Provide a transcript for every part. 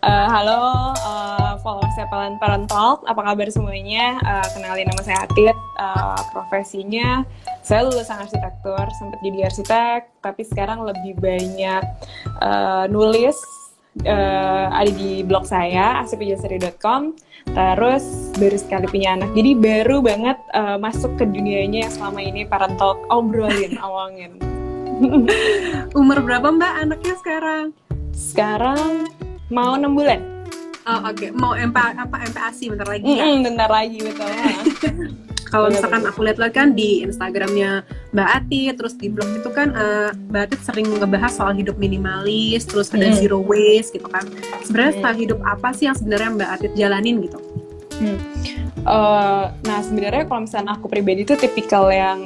Halo, followers Parent Talk, apa kabar semuanya? Kenalin, nama saya Atit, profesinya saya lulusan arsitektur, sempat jadi arsitek, tapi sekarang lebih banyak nulis, ada di blog saya, arsipijasari.com, terus baru sekali punya anak, jadi baru banget masuk ke dunianya yang selama ini Parent Talk omongin. Umur berapa Mbak anaknya sekarang? Sekarang mau 6 bulan. Oh oke. Mau MPASI bentar lagi ya? Bentar lagi, betul. Kalau misalkan aku lihat kan di Instagramnya Mbak Atit, terus di blog itu kan Mbak Atit sering ngebahas soal hidup minimalis, terus ada zero waste gitu kan. Sebenarnya style hidup apa sih yang sebenarnya Mbak Atit jalanin gitu? Nah sebenarnya kalau misalnya aku pribadi itu tipikal yang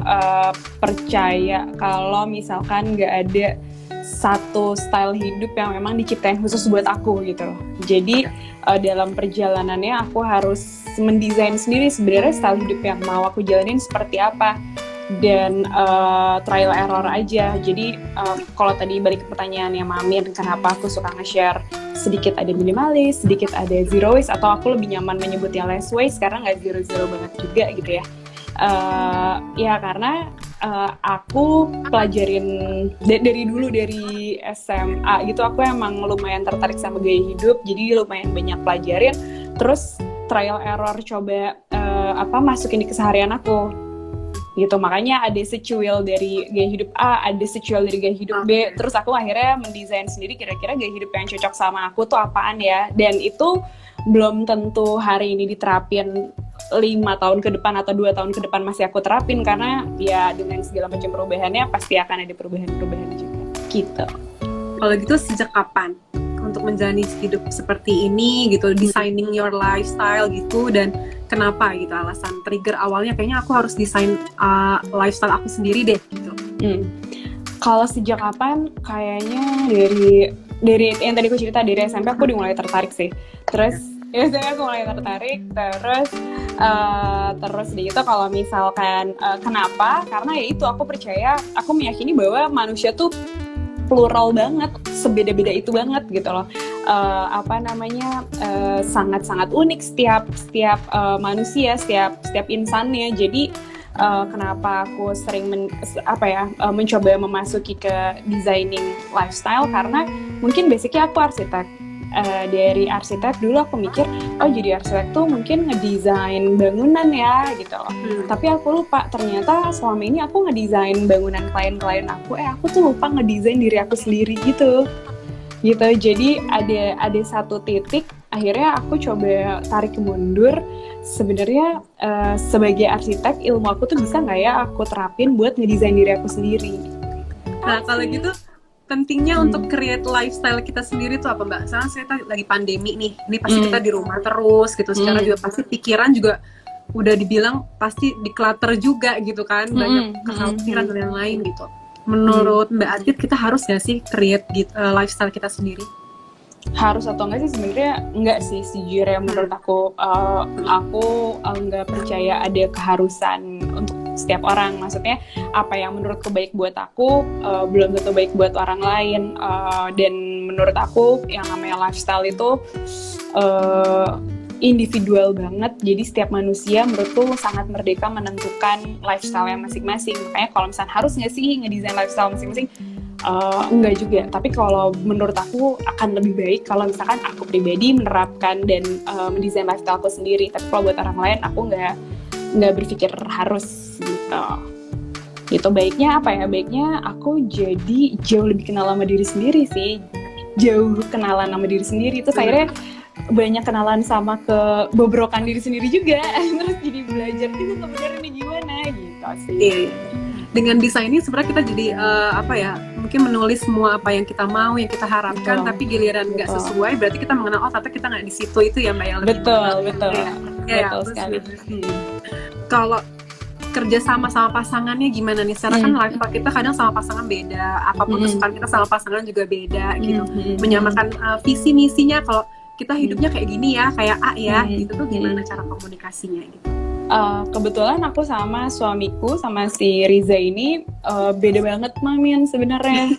percaya kalau misalkan nggak ada satu style hidup yang memang diciptain khusus buat aku gitu loh. Jadi dalam perjalanannya aku harus mendesain sendiri sebenarnya style hidup yang mau aku jalanin seperti apa, dan trial error aja. Jadi kalau tadi balik ke pertanyaannya Mamin, kenapa aku suka nge-share sedikit ada minimalis, sedikit ada zero waste, atau aku lebih nyaman menyebutnya less waste karena nggak zero banget juga gitu ya. Ya karena aku pelajarin dari dulu, dari SMA gitu, aku emang lumayan tertarik sama gaya hidup, jadi lumayan banyak pelajarin, terus trial error coba masukin di keseharian aku gitu. Makanya ada secuil dari gaya hidup A, ada secuil dari gaya hidup B, terus aku akhirnya mendesain sendiri kira-kira gaya hidup yang cocok sama aku tuh apaan ya, dan itu belum tentu hari ini diterapin 5 tahun ke depan atau 2 tahun ke depan masih aku terapin, karena ya dengan segala macam perubahannya pasti akan ada perubahan juga gitu. Kalau gitu sejak kapan untuk menjalani hidup seperti ini gitu, designing your lifestyle gitu, dan kenapa gitu, alasan trigger awalnya kayaknya aku harus desain lifestyle aku sendiri deh gitu. Kalau sejak kapan, kayaknya dari yang tadi aku cerita, dari SMP aku udah mulai tertarik sih. Terus ya saya aku mulai tertarik, terus di itu kalau misalkan kenapa, karena ya itu aku percaya, aku meyakini bahwa manusia tuh plural banget, sebeda-beda itu banget gitu loh. Sangat-sangat unik setiap manusia, setiap insannya. Jadi kenapa aku sering mencoba memasuki ke designing lifestyle, karena mungkin basicnya aku arsitek. Dari arsitek dulu aku mikir, jadi arsitek tuh mungkin ngedesain bangunan ya gitu loh. Tapi aku lupa, ternyata selama ini aku ngedesain bangunan klien-klien aku tuh lupa ngedesain diri aku sendiri gitu. Jadi ada satu titik akhirnya aku coba tarik mundur, sebenarnya sebagai arsitek ilmu aku tuh bisa nggak ya aku terapin buat ngedesain diri aku sendiri. Nah kalau gitu pentingnya untuk create lifestyle kita sendiri tuh apa Mbak? Sekarang kita lagi pandemi nih, ini pasti kita di rumah terus gitu, secara juga pasti pikiran juga udah dibilang pasti declutter juga gitu kan, banyak kekhawatiran dan yang lain gitu. Menurut Mbak Atit kita harus nggak sih create lifestyle kita sendiri? Harus atau enggak sih, sebenarnya enggak sih sejujurnya. Menurut aku enggak percaya ada keharusan untuk setiap orang. Maksudnya apa yang menurutku baik buat aku belum tentu baik buat orang lain, dan menurut aku yang namanya lifestyle itu individual banget. Jadi setiap manusia menurutku sangat merdeka menentukan lifestyle-nya masing-masing. Makanya kalau misalnya harus nggak sih ngedesain lifestyle masing-masing, enggak juga. Tapi kalau menurut aku akan lebih baik kalau misalkan aku pribadi menerapkan dan mendesain lifestyle aku sendiri. Tapi kalau buat orang lain aku nggak berpikir harus gitu. Itu baiknya apa ya? Baiknya aku jadi jauh lebih kenal sama diri sendiri sih. Jauh kenalan sama diri sendiri. Terus akhirnya banyak kenalan sama kebobrokan diri sendiri juga. Terus jadi belajar itu sebenarnya ini gimana gitu sih. Dengan desain ini sebenarnya kita jadi mungkin menulis semua apa yang kita mau, yang kita harapkan, tapi giliran nggak sesuai, berarti kita mengenal ternyata kita nggak di situ itu ya Mbak yang lebih betul sekali. Kalau kerja sama pasangannya gimana nih? Secara kan lifestyle kita kadang sama pasangan beda, apapun kesukaan kita sama pasangan juga beda gitu. Menyamakan visi misinya, kalau kita hidupnya kayak gini ya, kayak A ya, gitu tuh gimana cara komunikasinya gitu? kebetulan aku sama suamiku, sama si Riza ini beda banget Mamin sebenarnya.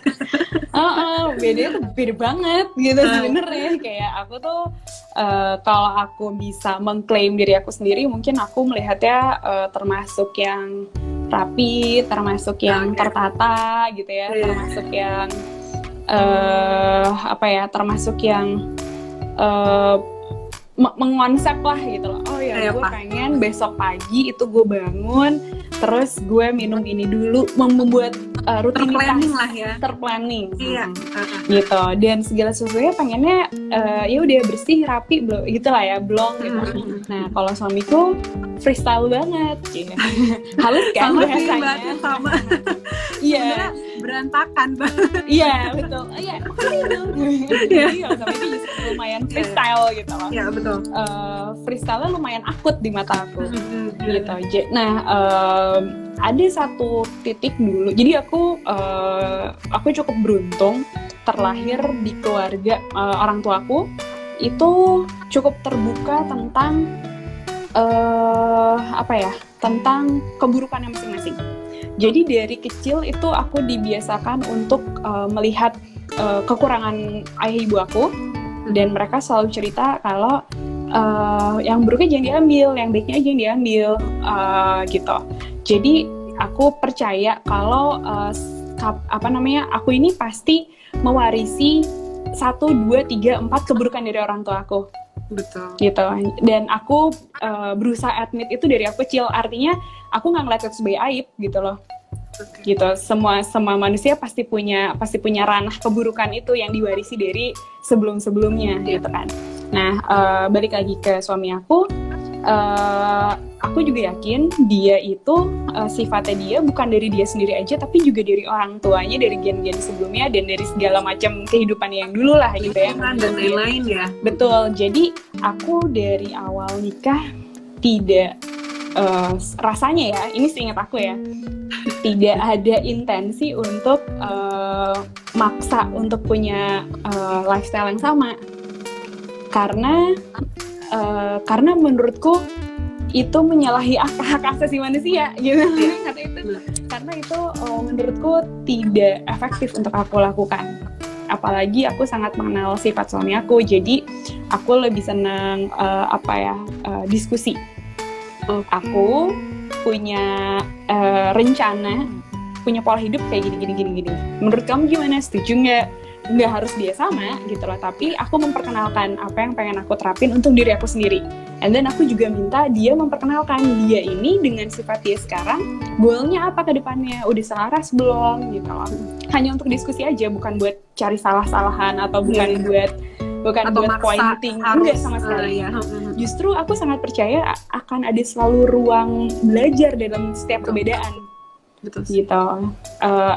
Beda tuh beda banget gitu sebenarnya. Kayak aku tuh kalau aku bisa mengklaim diri aku sendiri, mungkin aku melihatnya termasuk yang rapi, termasuk yang tertata gitu ya, termasuk yang termasuk yang mengonsep lah gitu loh. Oh ya, gue pengen besok pagi itu gue bangun, terus gue minum ini dulu, membuat rutinitas terplanning gitu. Dan segala sesuatunya pengennya ya udah bersih, rapi, gitulah ya, blong gitu. Nah kalau suamiku freestyle banget, gitu. Halus kan bahasanya. Sama. Iya. Berantakan banget. Iya betul. Iya. Jadi kalau sama itu justru lumayan freestyle gitu loh. Iya betul. Freestyle-nya lumayan akut di mata aku. Gitu. Nah ada satu titik dulu. Jadi aku cukup beruntung terlahir di keluarga orang tuaku itu cukup terbuka tentang tentang keburukannya masing-masing. Jadi dari kecil itu aku dibiasakan untuk melihat kekurangan ayah ibu aku, dan mereka selalu cerita kalau yang buruknya jangan diambil, yang baiknya aja yang diambil gitu. Jadi aku percaya kalau aku ini pasti mewarisi 1, 2, 3, 4 keburukan dari orang tua aku. Betul. Gitu. Dan aku berusaha admit itu dari aku kecil. Artinya aku nggak ngeliat itu sebagai aib gitu loh. Gitu. Semua manusia pasti punya ranah keburukan itu yang diwarisi dari sebelum-sebelumnya gitu kan. Nah, balik lagi ke suami aku juga yakin dia itu sifatnya dia bukan dari dia sendiri aja, tapi juga dari orang tuanya, dari gen-gen sebelumnya, dan dari segala macam kehidupan yang dulu lah gitu ya. Dan lain-lain ya. Betul. Jadi aku dari awal nikah tidak rasanya ya, ini seingat aku ya, tidak ada intensi untuk maksa untuk punya lifestyle yang sama, karena menurutku itu menyalahi hak asasi manusia gitu. Karena itu menurutku tidak efektif untuk aku lakukan. Apalagi aku sangat mengenal sifat suami aku, jadi aku lebih senang diskusi. Aku punya rencana, punya pola hidup kayak gini. Menurut kamu gimana? Setuju nggak? Nggak harus dia sama gitu loh, tapi aku memperkenalkan apa yang pengen aku terapin untuk diri aku sendiri. And then aku juga minta dia memperkenalkan dia ini dengan sifat dia sekarang, goalnya apa ke depannya, udah selaras belum gitu loh. Hanya untuk diskusi aja, bukan buat cari salah-salahan atau bukan buat pointing, enggak sama sekali. Justru aku sangat percaya akan ada selalu ruang belajar dalam setiap perbedaan. Betul gitu.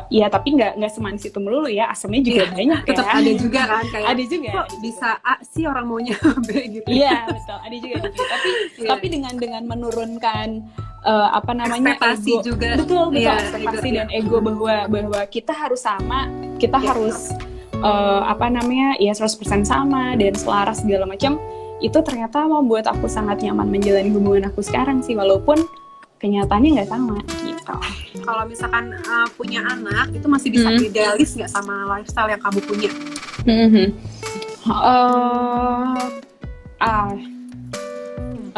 Ya tapi nggak semanis itu melulu ya, asamnya juga banyak ya. Tetap ada juga kan, kayak ada juga. Bisa A sih orang maunya B gitu. Iya betul, ada juga gitu. Tapi dengan menurunkan ekspektasi ego juga. Betul ekspektasi dan ego bahwa kita harus sama, kita harus 100% sama dan selaras segala macam. Itu ternyata membuat aku sangat nyaman menjalani hubungan aku sekarang sih, walaupun kenyataannya nggak sama gitu. Kalau misalkan punya anak, itu masih bisa idealis nggak sama lifestyle yang kamu punya?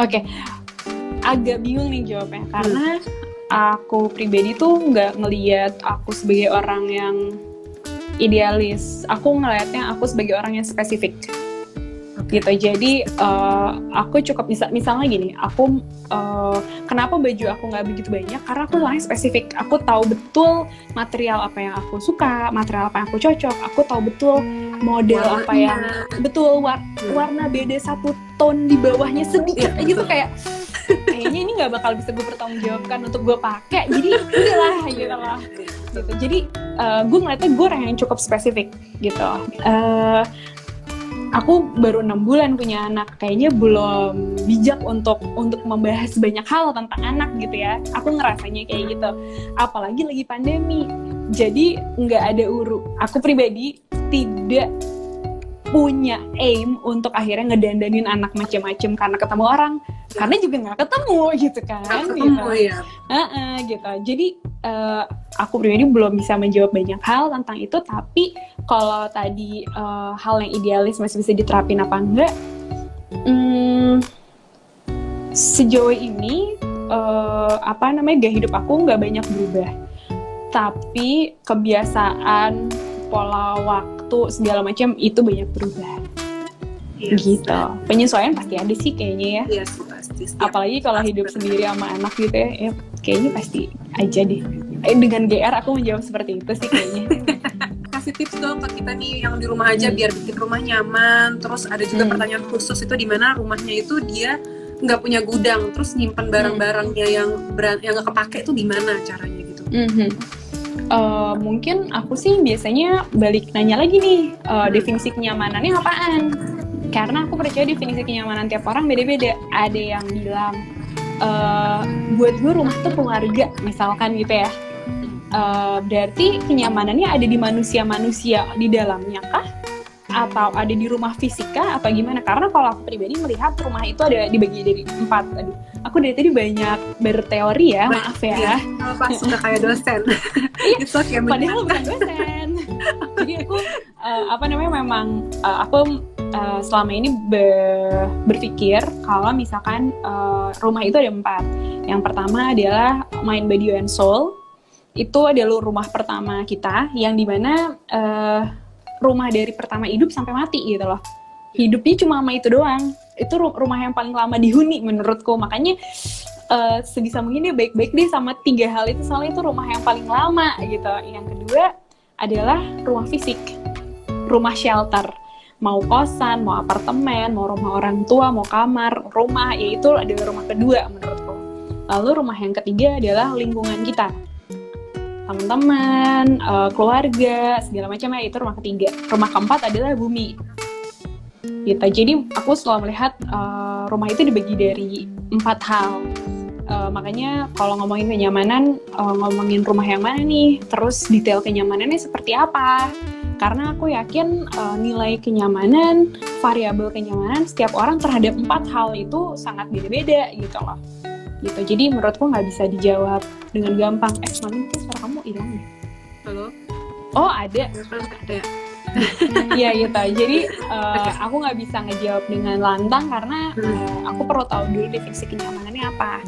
Oke. Agak bingung nih jawabnya, karena aku pribadi tuh nggak ngelihat aku sebagai orang yang idealis. Aku ngelihatnya aku sebagai orang yang spesifik. Gitu. Jadi aku cukup misalnya gini, aku kenapa baju aku nggak begitu banyak, karena aku orangnya spesifik. Aku tahu betul material apa yang aku suka, material apa yang aku cocok, aku tahu betul model apa yang betul warna beda 1 tone di bawahnya sedikit aja tuh kayaknya ini nggak bakal bisa gue pertanggungjawabkan untuk gue pakai, jadi udahlah gitu lah gitu. Jadi gue ngeliatnya gue orang yang cukup spesifik gitu. Aku baru 6 bulan punya anak, kayaknya belum bijak untuk membahas banyak hal tentang anak gitu ya. Aku ngerasanya kayak gitu. Apalagi lagi pandemi, jadi nggak ada Aku pribadi tidak punya aim untuk akhirnya ngedandanin anak macam-macam karena ketemu orang. karena juga nggak ketemu gitu kan. Ketemu ya. Gitu. Jadi aku pribadi belum bisa menjawab banyak hal tentang itu, tapi kalau tadi hal yang idealis masih bisa diterapin apa enggak, sejauh ini gaya hidup aku nggak banyak berubah, tapi kebiasaan, pola waktu segala macam itu banyak berubah. Gitu. Penyesuaian pasti ada sih kayaknya ya. Yes, pasti. Apalagi kalau hidup sendiri sama anak gitu ya kayaknya pasti aja deh. Dengan GR aku menjawab seperti itu sih kayaknya. Kasih tips dong ke kita nih yang di rumah aja biar bikin rumah nyaman. Terus ada juga pertanyaan khusus itu di mana rumahnya itu dia nggak punya gudang, terus nyimpen barang-barangnya yang nggak kepake itu gimana caranya gitu? Mungkin aku sih biasanya balik nanya lagi nih, definisi kenyamanannya apaan? Karena aku percaya definisi kenyamanan tiap orang beda-beda. Ada yang bilang, buat gue rumah tuh keluarga, misalkan gitu ya. Berarti kenyamanannya ada di manusia-manusia di dalamnya kah? Atau ada di rumah fisika atau gimana? Karena kalau aku pribadi melihat rumah itu ada dibagi dari 4. Aduh, aku dari tadi banyak berteori ya, maaf ya. Pas sudah kayak dosen. It's okay, padahal bukan dosen. Jadi aku memang aku selama ini berpikir kalau misalkan rumah itu ada 4. Yang pertama adalah mind, body, and soul. Itu adalah rumah pertama kita, yang dimana rumah dari pertama hidup sampai mati gitu loh. Hidupnya cuma sama itu doang. Itu rumah yang paling lama dihuni menurutku. Makanya sebisa mungkin dia baik-baik deh sama 3 hal itu, soalnya itu rumah yang paling lama gitu. Yang kedua adalah rumah fisik, rumah shelter. Mau kosan, mau apartemen, mau rumah orang tua, mau kamar, rumah, ya itu adalah rumah kedua menurutku. Lalu rumah yang ketiga adalah lingkungan kita. Teman-teman, keluarga, segala macam ya, itu rumah ketiga. Rumah keempat adalah bumi. Gitu. Jadi aku selalu melihat rumah itu dibagi dari 4 hal. Makanya kalau ngomongin kenyamanan, ngomongin rumah yang mana nih, terus detail kenyamanannya seperti apa. Karena aku yakin nilai kenyamanan, variabel kenyamanan setiap orang terhadap 4 hal itu sangat beda-beda gitu loh. Gitu. Jadi menurutku nggak bisa dijawab dengan gampang. Mami itu suara kamu hilang nih. Halo? Oh ada. Ada. Iya gitu. Jadi aku nggak bisa ngejawab dengan lantang karena aku perlu tahu dulu definisi kenyamanannya apa.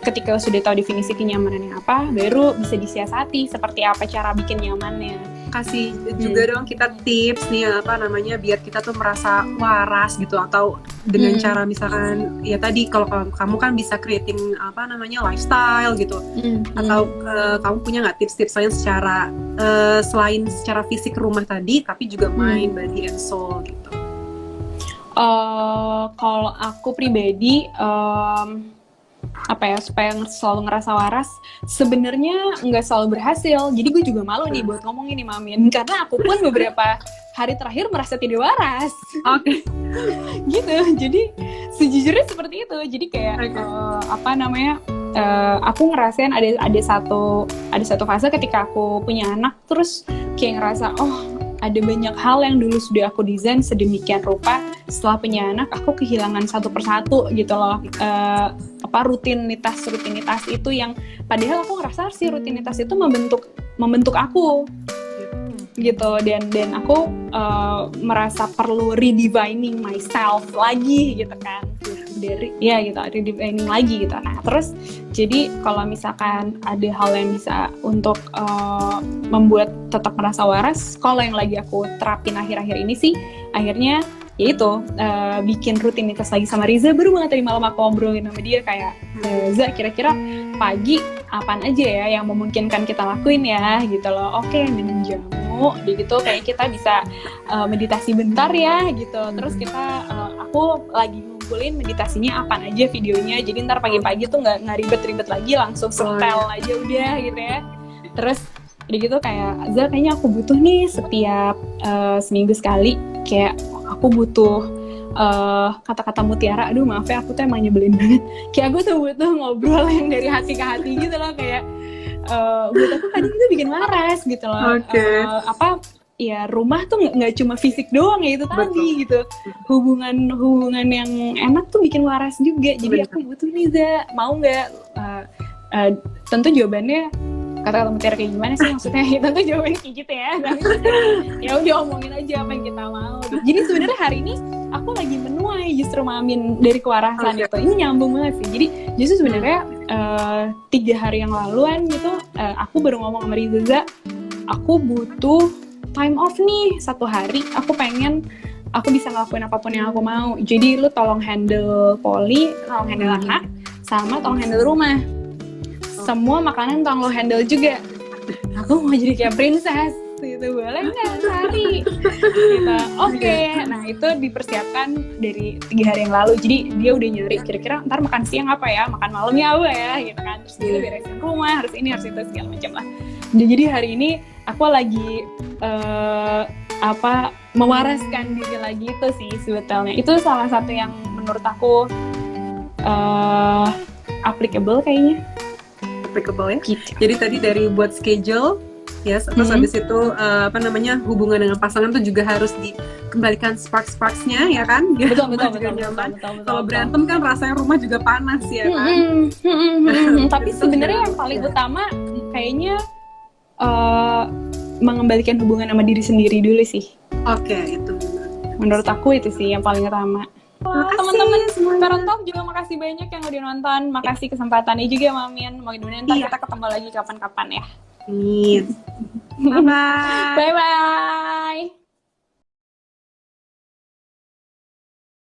Ketika sudah tahu definisi kenyamanannya apa, baru bisa disiasati seperti apa cara bikin nyamannya. Kasih juga dong kita tips nih biar kita tuh merasa waras gitu, atau dengan cara misalkan ya tadi kalau kamu kan bisa creating lifestyle gitu, atau kamu punya nggak tips-tips lain selain secara fisik rumah tadi tapi juga mind, body, and soul gitu? Kalau aku pribadi supaya selalu ngerasa waras, sebenarnya nggak selalu berhasil. Jadi gue juga malu nih buat ngomongin nih Mamin, karena aku pun beberapa hari terakhir merasa tidak waras. Oke. Gitu. Jadi sejujurnya seperti itu. Jadi kayak aku ngerasain ada satu fase ketika aku punya anak, terus kayak ngerasa ada banyak hal yang dulu sudah aku desain sedemikian rupa, setelah punya anak aku kehilangan satu persatu gitu loh. Rutinitas itu yang padahal aku ngerasa sih rutinitas itu membentuk aku gitu, dan aku merasa perlu redefining myself lagi gitu kan, redefining lagi gitu. Nah terus jadi kalau misalkan ada hal yang bisa untuk membuat tetap merasa waras, kalau yang lagi aku terapin akhir-akhir ini sih akhirnya yaitu bikin rutinitas lagi sama Riza. Baru banget tadi malam aku ngobrolin sama dia kayak, Za kira-kira pagi apaan aja ya yang memungkinkan kita lakuin ya gitu loh. Oke, minum jamu gitu, kayak kita bisa meditasi bentar ya gitu. Terus aku lagi ngumpulin meditasinya apaan aja videonya, jadi ntar pagi-pagi tuh nggak ribet-ribet lagi, langsung setel aja udah gitu ya. Terus udah gitu kayak, Za kayaknya aku butuh nih setiap seminggu sekali, kayak aku butuh kata-kata mutiara. Aduh maaf ya, aku tuh emang nyebelin banget. Kayak aku tuh butuh ngobrol yang dari hati ke hati gitu loh, kayak buat aku kadang itu bikin waras gitu loh. ya rumah tuh nggak cuma fisik doang ya, itu tadi gitu. Hubungan yang enak tuh bikin waras juga. Jadi aku butuh nih, Za, mau nggak? Tentu jawabannya kata-kata mutiara kayak gimana sih maksudnya? Tentu jawabannya kayak gitu ya. Tapi ya udah omongin aja apa yang kita mau. Jadi sebenarnya hari ini aku lagi menuai justru Mamin dari kewarasan itu. Ini nyambung banget sih. Jadi justru sebenarnya 3 hari yang laluan gitu, aku baru ngomong sama Riza, aku butuh time off nih 1 hari. Aku pengen aku bisa ngelakuin apapun yang aku mau. Jadi lu tolong handle Poli, tolong handle anak, sama tolong handle rumah. Semua makanan tolong lo handle juga. Aku mau jadi kayak princess gitu, boleh nggak Sari? Gitu. Oke. Nah itu dipersiapkan dari 3 hari yang lalu. Jadi dia udah nyari kira-kira ntar makan siang apa ya, makan malamnya apa ya, gitu kan. Terus dia beresin rumah, harus ini harus itu segala macam lah. Jadi hari ini aku lagi mewaraskan diri lagi itu sih sebetulnya. Itu salah satu yang menurut aku applicable kayaknya. Applicable ya. Gitu. Jadi tadi dari buat schedule, yes, terus habis itu hubungan dengan pasangan tuh juga harus dikembalikan sparks-nya ya kan? Betul. Kalau berantem kan rasanya rumah juga panas ya kan. Tapi sebenarnya yang paling utama kayaknya mengembalikan hubungan sama diri sendiri dulu sih. Oke, itu. Menurut aku itu sih yang paling utama. Teman-teman Parent Talk juga makasih banyak yang udah nonton. Makasih kesempatannya juga Mamin. Mudah-mudahan kita ketemu lagi kapan-kapan ya. Bye-bye. Bye-bye.